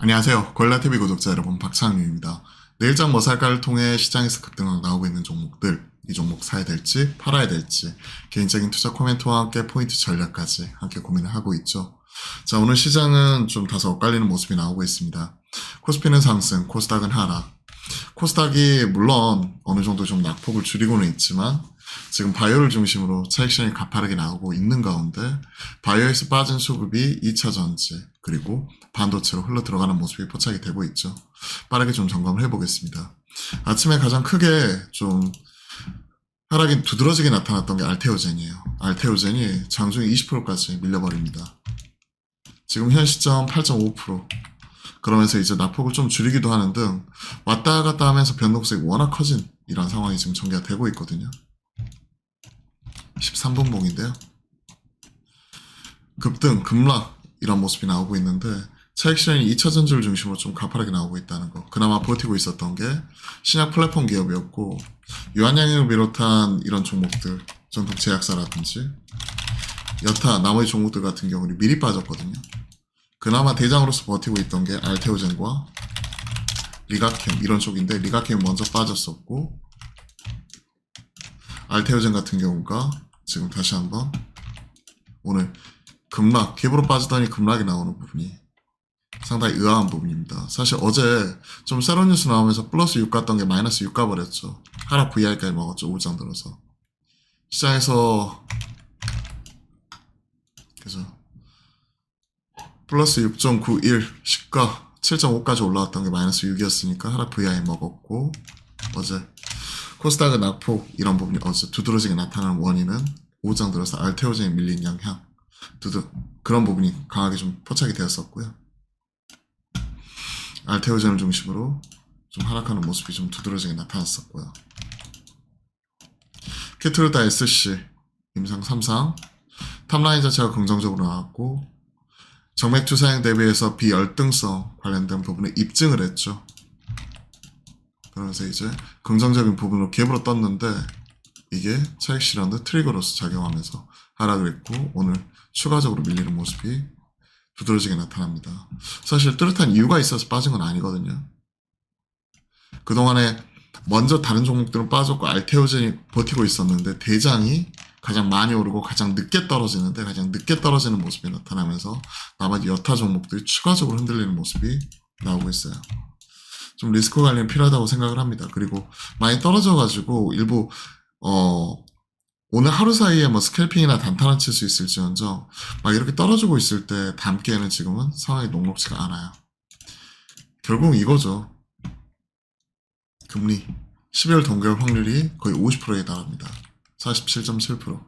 안녕하세요. 골라TV 구독자 여러분, 박찬규입니다. 내일장 뭐 살까를 통해 시장에서 급등락 나오고 있는 종목들, 이 종목 사야 될지 팔아야 될지 개인적인 투자 코멘트와 함께 포인트 전략까지 함께 고민을 하고 있죠. 자, 오늘 시장은 좀 다소 엇갈리는 모습이 나오고 있습니다. 코스피는 상승, 코스닥은 하락. 코스닥이 물론 어느 정도 좀 낙폭을 줄이고는 있지만 지금 바이오를 중심으로 차익실현이 가파르게 나오고 있는 가운데 바이오에서 빠진 수급이 2차 전지 그리고 반도체로 흘러 들어가는 모습이 포착이 되고 있죠. 빠르게 좀 점검을 해보겠습니다. 아침에 가장 크게 좀 하락이 두드러지게 나타났던 게 알테오젠이에요. 알테오젠이 장중에 20%까지 밀려버립니다. 지금 현 시점 8.5%. 그러면서 이제 낙폭을 좀 줄이기도 하는 등 왔다 갔다 하면서 변동성이 워낙 커진 이런 상황이 지금 전개가 되고 있거든요. 13분 봉인데요. 급등, 급락 이런 모습이 나오고 있는데 차익 실현이 2차 전지를 중심으로 좀 가파르게 나오고 있다는 거. 그나마 버티고 있었던 게 신약 플랫폼 기업이었고 유한양행을 비롯한 이런 종목들, 전통 제약사라든지 여타 나머지 종목들 같은 경우는 미리 빠졌거든요. 그나마 대장으로서 버티고 있던 게 알테오젠과 리가캠 이런 쪽인데 리가캠이 먼저 빠졌었고 알테오젠 같은 경우가 지금 다시 한번 오늘 급락, 갭으로 빠지더니 급락이 나오는 부분이 상당히 의아한 부분입니다. 사실 어제 좀 새로운 뉴스 나오면서 플러스 6 갔던 게 마이너스 6 가버렸죠. 하락 VR까지 먹었죠. 오장 들어서. 시장에서 그죠. 플러스 6.91 시가 7.5까지 올라왔던 게 마이너스 6이었으니까 하락 VI 먹었고 어제 코스닥의 낙폭 이런 부분이 어제 두드러지게 나타나는 원인은 오장 들어서 알테오젠이 밀린 영향 그런 부분이 강하게 좀 포착이 되었었고요. 알테오젠을 중심으로 좀 하락하는 모습이 좀 두드러지게 나타났었고요. 키트루다 SC 임상 3상 탑라인 자체가 긍정적으로 나왔고 정맥주 사용 대비해서 비열등성 관련된 부분에 입증을 했죠. 그러면서 이제 긍정적인 부분으로 갭으로 떴는데 이게 차익 실현도 트리거로서 작용하면서 하락을 했고 오늘 추가적으로 밀리는 모습이 두드러지게 나타납니다. 사실 뚜렷한 이유가 있어서 빠진 건 아니거든요. 그동안에 먼저 다른 종목들은 빠졌고 알테오젠이 버티고 있었는데 대장이 가장 많이 오르고 가장 늦게 떨어지는데 가장 늦게 떨어지는 모습이 나타나면서 나머지 여타 종목들이 추가적으로 흔들리는 모습이 나오고 있어요. 좀 리스크 관리는 필요하다고 생각을 합니다. 그리고 많이 떨어져가지고 일부 오늘 하루 사이에 뭐 스캘핑이나 단타를 칠 수 있을지언정 막 이렇게 떨어지고 있을 때 담기에는 지금은 상황이 녹록지가 않아요. 결국 이거죠. 금리 12월 동결 확률이 거의 50%에 달합니다. 47.7%.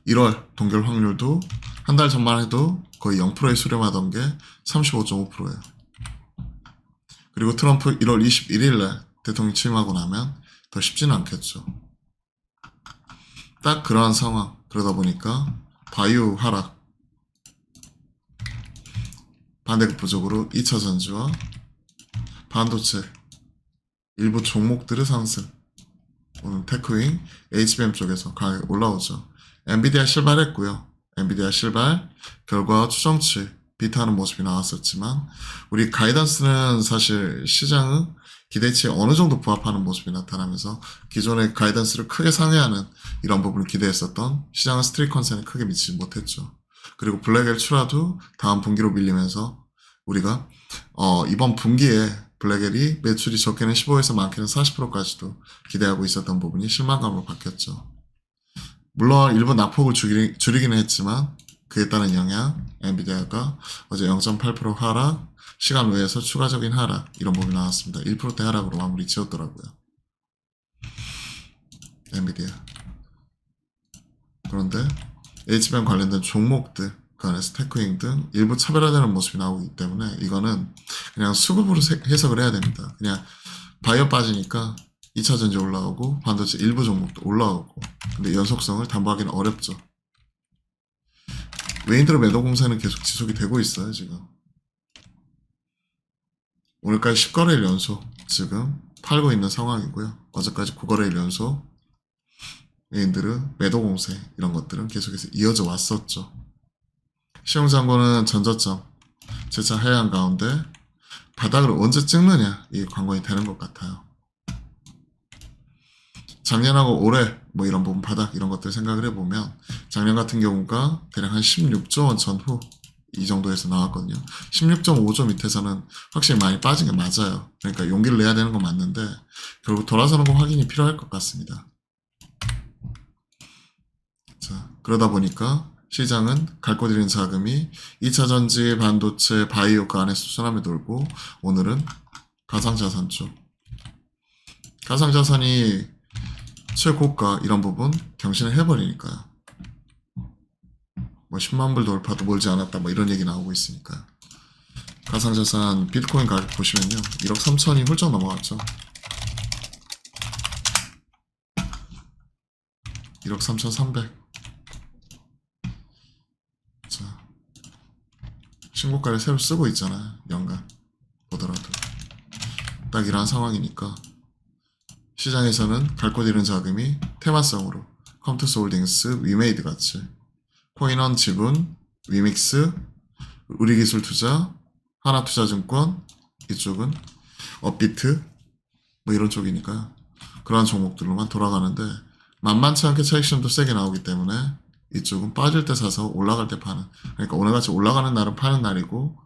1월 동결 확률도 한 달 전만 해도 거의 0%에 수렴하던 게 35.5%예요. 그리고 트럼프 1월 21일날 대통령 취임하고 나면 더 쉽지는 않겠죠. 딱 그러한 상황. 그러다 보니까 바이오 하락, 반대급부적으로 2차 전지와 반도체 일부 종목들의 상승. 오늘 테크윙, HBM 쪽에서 강하게 올라오죠. 엔비디아 실발했고요. 엔비디아 실발, 결과 추정치, 비트하는 모습이 나왔었지만 우리 가이던스는 사실 시장의 기대치에 어느 정도 부합하는 모습이 나타나면서 기존의 가이던스를 크게 상회하는 이런 부분을 기대했었던 시장의 스트릿 컨센에 크게 미치지 못했죠. 그리고 블랙엘 출하도 다음 분기로 밀리면서 우리가 이번 분기에 블랙엘이 매출이 적게는 15에서 많게는 40%까지도 기대하고 있었던 부분이 실망감으로 바뀌었죠. 물론 일부 낙폭을 줄이기는 했지만 그에 따른 영향, 엔비디아가 어제 0.8% 하락, 시간 외에서 추가적인 하락 이런 부분이 나왔습니다. 1%대 하락으로 마무리 지었더라고요. 엔비디아. 그런데 HBM 관련된 종목들 그 안에서 테크윙 등 일부 차별화되는 모습이 나오기 때문에 이거는 그냥 수급으로 해석을 해야 됩니다. 그냥 바이오 빠지니까 2차 전지 올라오고 반도체 일부 종목도 올라오고 근데 연속성을 담보하기는 어렵죠. 외인들의 매도 공세는 계속 지속이 되고 있어요. 지금 오늘까지 10거래일 연속 지금 팔고 있는 상황이고요. 어제까지 9거래일 연속 외인들의 매도 공세 이런 것들은 계속해서 이어져 왔었죠. 시용장고는 전저점 재차 하향 가운데 바닥을 언제 찍느냐 이 관건이 되는 것 같아요. 작년하고 올해 뭐 이런 부분 바닥 이런 것들 생각을 해보면 작년 같은 경우가 대략 한 16조 원 전후 이 정도에서 나왔거든요. 16.5조 밑에서는 확실히 많이 빠진 게 맞아요. 그러니까 용기를 내야 되는 건 맞는데 결국 돌아서는 거 확인이 필요할 것 같습니다. 자, 그러다 보니까 시장은 갈 곳 잃은 자금이 2차전지, 반도체, 바이오 그 안에 수순함에 돌고 오늘은 가상자산 쪽. 가상자산이 최고가 이런 부분 경신을 해버리니까요. 뭐 10만 불 돌파도 멀지 않았다 뭐 이런 얘기 나오고 있으니까요. 가상자산 비트코인 가격 보시면요. 1억 3천이 훌쩍 넘어갔죠. 1억 3,300. 자, 신고가를 새로 쓰고 있잖아요. 연간 보더라도. 딱 이러한 상황이니까 시장에서는 갈 곳 잃은 자금이 테마성으로 컴투스 홀딩스, 위메이드 같이 코인원 지분, 위믹스, 우리기술투자, 하나투자증권 이쪽은 업비트 뭐 이런 쪽이니까요. 그러한 종목들로만 돌아가는데 만만치 않게 차익심도 세게 나오기 때문에 이쪽은 빠질 때 사서 올라갈 때 파는 그러니까 오늘같이 올라가는 날은 파는 날이고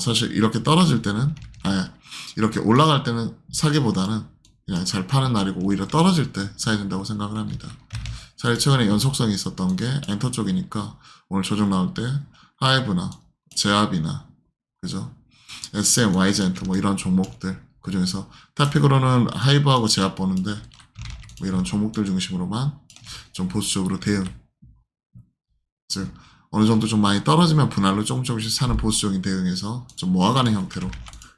사실 이렇게 떨어질 때는 이렇게 올라갈 때는 사기보다는 그냥 잘 파는 날이고 오히려 떨어질 때 사야 된다고 생각을 합니다. 사실 최근에 연속성이 있었던 게 엔터 쪽이니까 오늘 조정 나올 때 하이브나 제압이나 그죠? SM, Y젠트 뭐 이런 종목들 그 중에서 타픽으로는 하이브하고 제압 보는데 뭐 이런 종목들 중심으로만 좀 보수적으로 대응 즉 어느 정도 좀 많이 떨어지면 분할로 조금씩 사는 보수적인 대응에서 좀 모아가는 형태로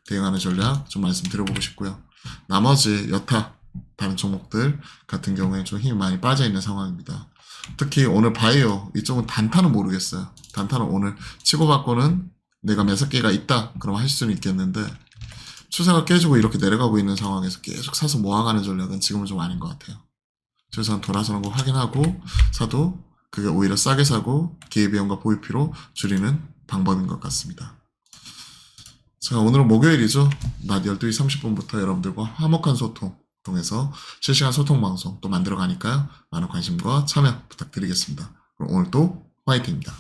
대응하는 전략 좀 말씀드려보고 싶고요. 나머지 여타 다른 종목들 같은 경우에 좀 힘이 많이 빠져있는 상황입니다. 특히 오늘 바이오 이쪽은 단타는 모르겠어요. 단타는 오늘 치고받고는 내가 몇십 개가 있다 그럼 할 수는 있겠는데 추세가 깨지고 이렇게 내려가고 있는 상황에서 계속 사서 모아가는 전략은 지금은 좀 아닌 것 같아요. 최소한 돌아서는 거 확인하고 사도 그게 오히려 싸게 사고 기회비용과 보유비로 줄이는 방법인 것 같습니다. 자, 오늘은 목요일이죠. 낮 12시 30분부터 여러분들과 화목한 소통 통해서 실시간 소통 방송 또 만들어 가니까요. 많은 관심과 참여 부탁드리겠습니다. 그럼 오늘 또 화이팅입니다.